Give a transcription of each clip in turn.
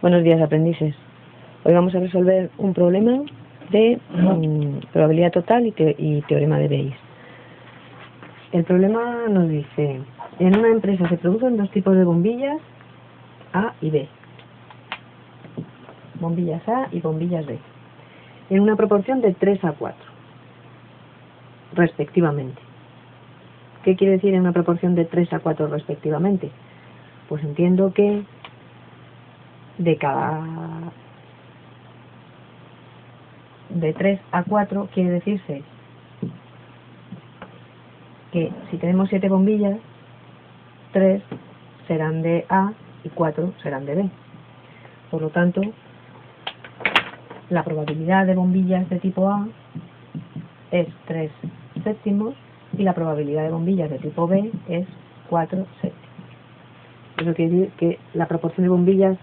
Buenos días, aprendices. Hoy vamos a resolver un problema de probabilidad total y teorema de Bayes. El problema nos dice: en una empresa se producen dos tipos de bombillas, A y B. Bombillas A y bombillas B. En una proporción de 3 a 4, respectivamente. ¿Qué quiere decir en una proporción de 3 a 4 respectivamente? Pues entiendo que de 3 a 4 quiere decirse que si tenemos 7 bombillas, 3 serán de A y 4 serán de B. Por lo tanto, la probabilidad de bombillas de tipo A es 3 séptimos y la probabilidad de bombillas de tipo B es 4 séptimos. Eso quiere decir que la proporción de bombillas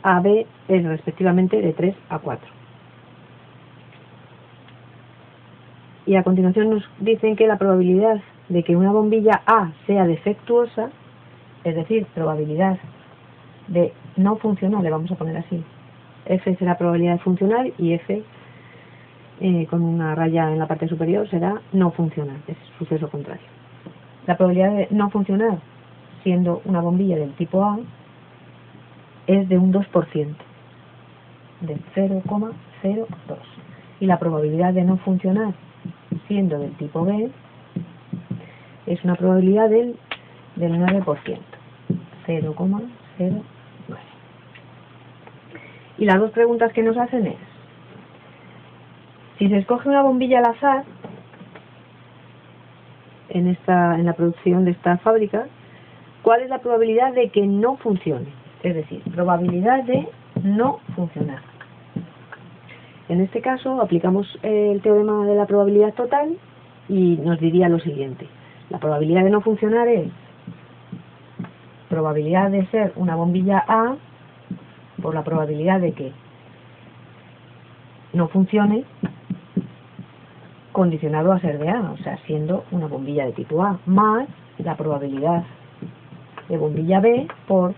A-B es respectivamente de 3 a 4. Y a continuación nos dicen que la probabilidad de que una bombilla A sea defectuosa, es decir, probabilidad de no funcionar, le vamos a poner así, F será probabilidad de funcionar y F con una raya en la parte superior será no funcionar, es suceso contrario. La probabilidad de no funcionar, siendo una bombilla del tipo A, es de un 2%, de 0,02. Y la probabilidad de no funcionar, siendo del tipo B, es una probabilidad del 9%, 0,09. Y las dos preguntas que nos hacen es: si se escoge una bombilla al azar en la producción de esta fábrica, ¿cuál es la probabilidad de que no funcione? Es decir, probabilidad de no funcionar. En este caso aplicamos el teorema de la probabilidad total y nos diría lo siguiente: la probabilidad de no funcionar es probabilidad de ser una bombilla A por la probabilidad de que no funcione condicionado a ser de A, o sea, siendo una bombilla de tipo A, más la probabilidad de bombilla B por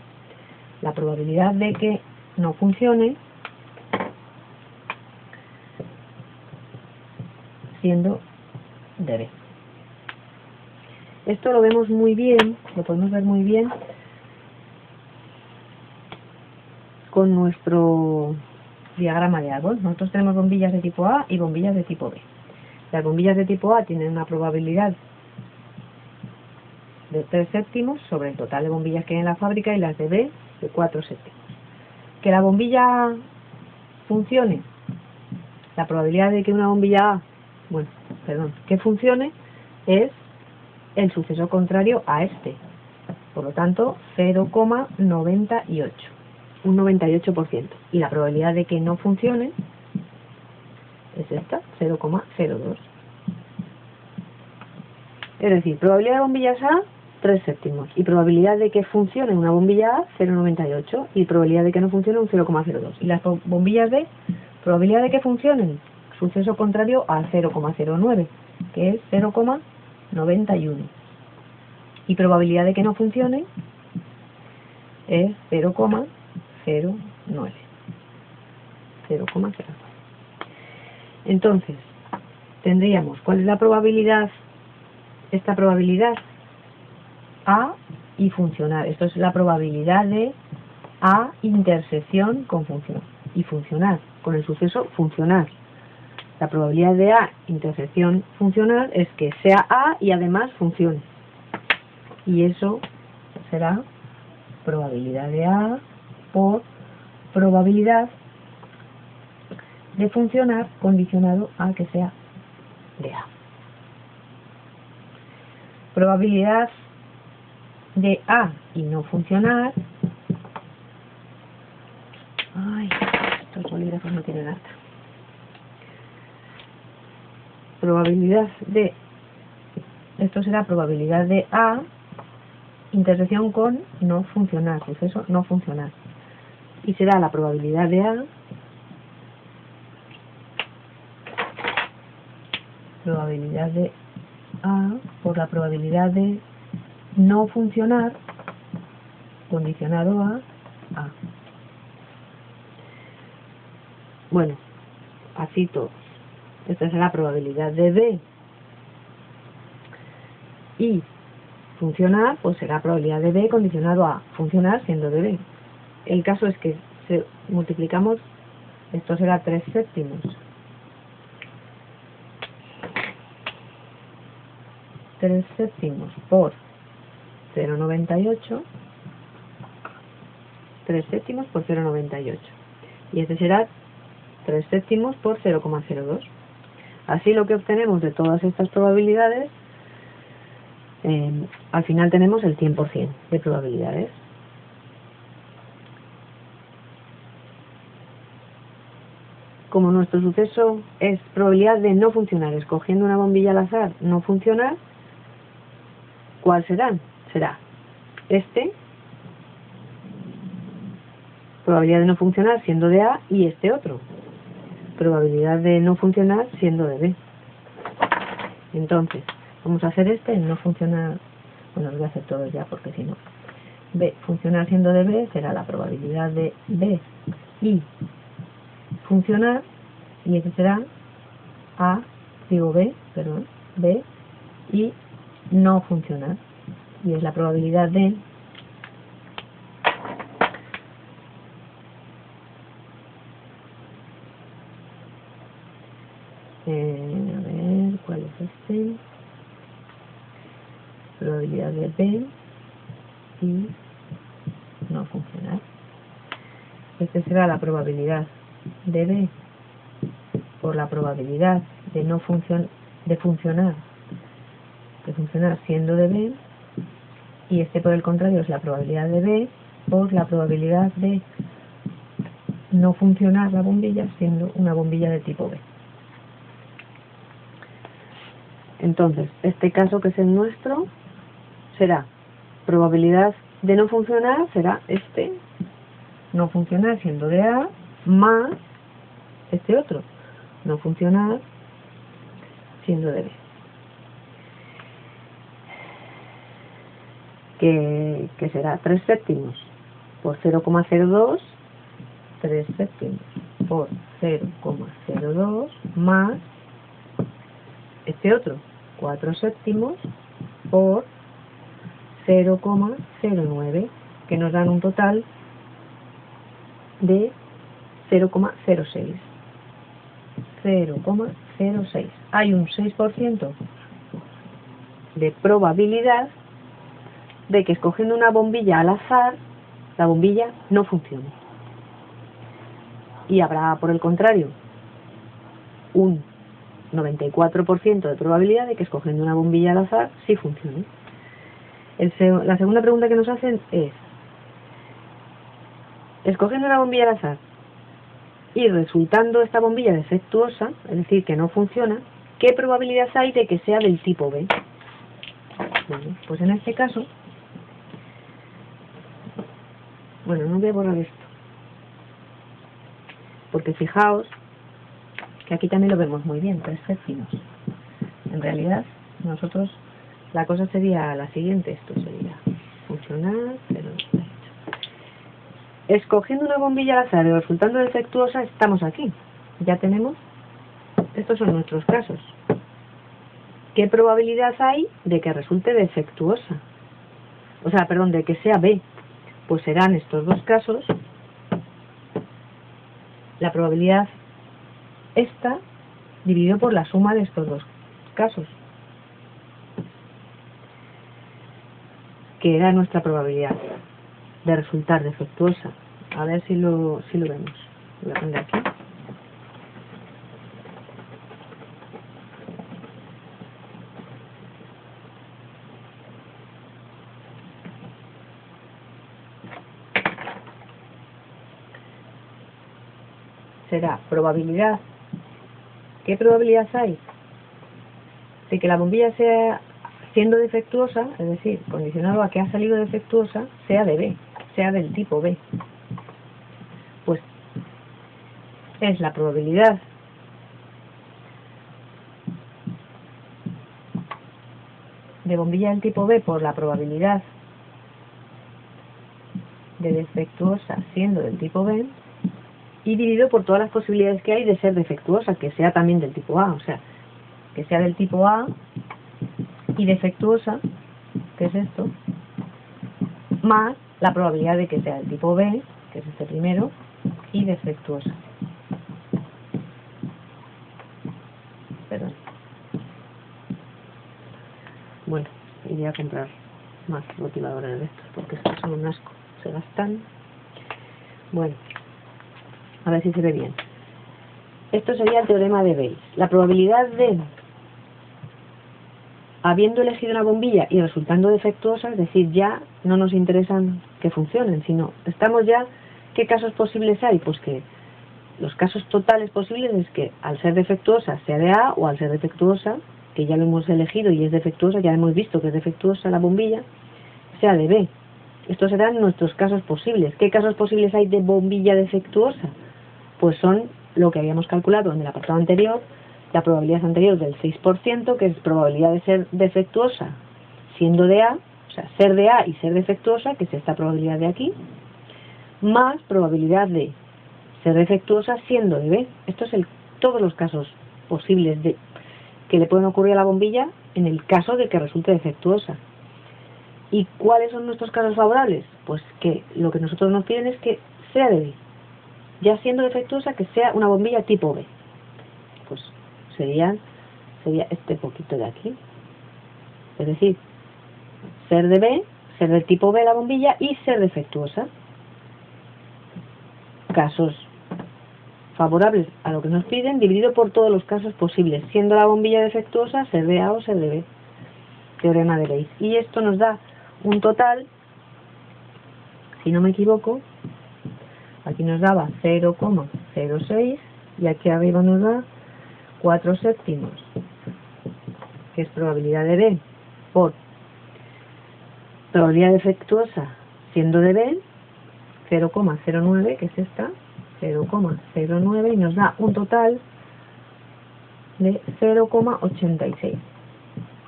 la probabilidad de que no funcione siendo de B. Esto lo vemos muy bien, lo podemos ver muy bien con nuestro diagrama de árbol. Nosotros tenemos bombillas de tipo A y bombillas de tipo B. Las bombillas de tipo A tienen una probabilidad de 3 séptimos sobre el total de bombillas que hay en la fábrica, y las de B de 4 séptimos. Que la bombilla funcione, la probabilidad de que una bombilla A, que funcione, es el suceso contrario a este. Por lo tanto, 0,98, un 98%. Y la probabilidad de que no funcione es esta, 0,02. Es decir, probabilidad de bombillas A, 3 séptimos. Y probabilidad de que funcione una bombilla A, 0,98. Y probabilidad de que no funcione, un 0,02. Y las bombillas B, probabilidad de que funcionen, suceso contrario a 0,09, que es 0,91. Y probabilidad de que no funcione es 0,09. 0,09. Entonces, tendríamos, ¿cuál es la probabilidad? Esta probabilidad A y funcionar. Esto es la probabilidad de A intersección con función. Y funcionar, con el suceso funcionar. La probabilidad de A intersección funcionar es que sea A y además funcione. Y eso será probabilidad de A por probabilidad de funcionar condicionado a que sea de A. Probabilidad de A y no funcionar. Ay, estos bolígrafos no tienen harta. Probabilidad de, esto será probabilidad de A intersección con no funcionar, suceso no funcionar. Y será la probabilidad de A por la probabilidad de no funcionar condicionado a A. Bueno, así todos. Esta es la probabilidad de B. Y funcionar, pues será probabilidad de B condicionado a funcionar siendo de B. El caso es que si multiplicamos, esto será 3 séptimos. 3 séptimos por 0,98. 3 séptimos por 0,98. Y este será 3 séptimos por 0,02. Así lo que obtenemos de todas estas probabilidades, al final tenemos el 100% de probabilidades. Como nuestro suceso es probabilidad de no funcionar, escogiendo una bombilla al azar no funcionar, ¿cuál será? Será este, probabilidad de no funcionar siendo de A, y este otro, probabilidad de no funcionar siendo de B. Entonces, vamos a hacer este, no funcionar, bueno, los voy a hacer todos ya porque si no. B, funcionar siendo de B, será la probabilidad de B y funcionar, y ese será B y no funcionar, y es la probabilidad de a ver, ¿cuál es este? Probabilidad de B y no funcionar. Este será la probabilidad de B por la probabilidad de no funcionar siendo de B, y este por el contrario es la probabilidad de B por la probabilidad de no funcionar la bombilla siendo una bombilla de tipo B. Entonces, este caso que es el nuestro será probabilidad de no funcionar, será este, no funcionar siendo de A, más este otro, no funcionar siendo de B. Que será 3 séptimos por 0,02, 3 séptimos por 0,02 más este otro, 4 séptimos por 0,09, que nos dan un total de 0,06. 0,06. Hay un 6% de probabilidad de que escogiendo una bombilla al azar, la bombilla no funcione. Y habrá, por el contrario, un 94% de probabilidad de que escogiendo una bombilla al azar sí funcione. La segunda pregunta que nos hacen es, escogiendo una bombilla al azar y resultando esta bombilla defectuosa, es decir, que no funciona, ¿qué probabilidades hay de que sea del tipo B? Bueno, pues en este caso, bueno, no voy a borrar esto, porque fijaos que aquí también lo vemos muy bien, 3 séptimos. En realidad, nosotros, la cosa sería la siguiente, esto sería funcionar, 0,98. Escogiendo una bombilla al azar y resultando defectuosa, estamos aquí. Ya tenemos, estos son nuestros casos. ¿Qué probabilidad hay de que resulte defectuosa? O sea, perdón, de que sea B. Pues serán estos dos casos, la probabilidad esta dividido por la suma de estos dos casos, que era nuestra probabilidad de resultar defectuosa. A ver si lo vemos. Lo voy a poner aquí. Será probabilidad. ¿Qué probabilidad hay de que la bombilla sea, siendo defectuosa, es decir, condicionado a que ha salido defectuosa, sea de B, sea del tipo B? Pues es la probabilidad de bombilla del tipo B por la probabilidad de defectuosa siendo del tipo B, y dividido por todas las posibilidades que hay de ser defectuosa, que sea también del tipo A, o sea, que sea del tipo A y defectuosa, que es esto, más la probabilidad de que sea del tipo B, que es este primero, y defectuosa. Perdón. Bueno, iré a comprar más motivadores de estos, porque estos son un asco, se gastan. Bueno, a ver si se ve bien. Esto sería el teorema de Bayes. La probabilidad de, habiendo elegido una bombilla y resultando defectuosa, es decir, ya no nos interesan que funcionen, sino estamos ya, ¿qué casos posibles hay? Pues que los casos totales posibles es que al ser defectuosa sea de A, o al ser defectuosa, que ya lo hemos elegido y es defectuosa, ya hemos visto que es defectuosa la bombilla, sea de B. Estos serán nuestros casos posibles. ¿Qué casos posibles hay de bombilla defectuosa? Pues son lo que habíamos calculado en el apartado anterior, la probabilidad anterior del 6%, que es probabilidad de ser defectuosa siendo de A, o sea, ser de A y ser defectuosa, que es esta probabilidad de aquí, más probabilidad de ser defectuosa siendo de B. Esto es todos los casos posibles que le pueden ocurrir a la bombilla en el caso de que resulte defectuosa. ¿Y cuáles son nuestros casos favorables? Pues que lo que nosotros nos piden es que sea de B. Ya siendo defectuosa, que sea una bombilla tipo B. Pues sería este poquito de aquí. Es decir, ser de B, ser del tipo B la bombilla y ser defectuosa. Casos favorables a lo que nos piden, dividido por todos los casos posibles, siendo la bombilla defectuosa ser de A o ser de B. Teorema de Bayes. Y esto nos da un total, si no me equivoco, aquí nos daba 0,06 y aquí arriba nos da 4 séptimos, que es probabilidad de B por probabilidad defectuosa siendo de B, 0,09, que es esta, 0,09, y nos da un total de 0,86.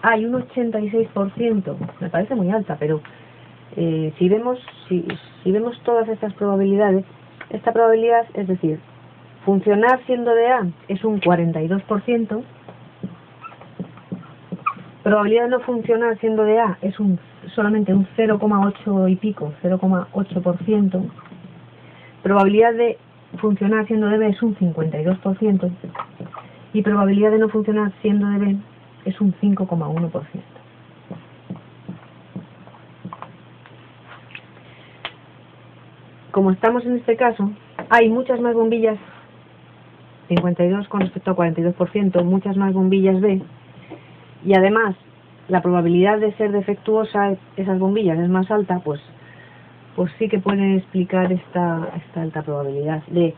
Hay un 86%, me parece muy alta, pero si vemos todas estas probabilidades, esta probabilidad, es decir, funcionar siendo de A es un 42%, probabilidad de no funcionar siendo de A es solamente un 0,8 y pico, 0,8%, probabilidad de funcionar siendo de B es un 52%, y probabilidad de no funcionar siendo de B es un 5,1%. Como estamos en este caso, hay muchas más bombillas, 52 con respecto a 42%, muchas más bombillas B, y además la probabilidad de ser defectuosa esas bombillas es más alta, pues sí que pueden explicar esta alta probabilidad de,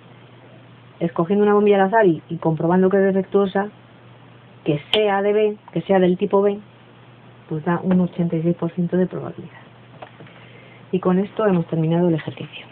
escogiendo una bombilla al azar y comprobando que es defectuosa, que sea de B, que sea del tipo B, pues da un 86% de probabilidad. Y con esto hemos terminado el ejercicio.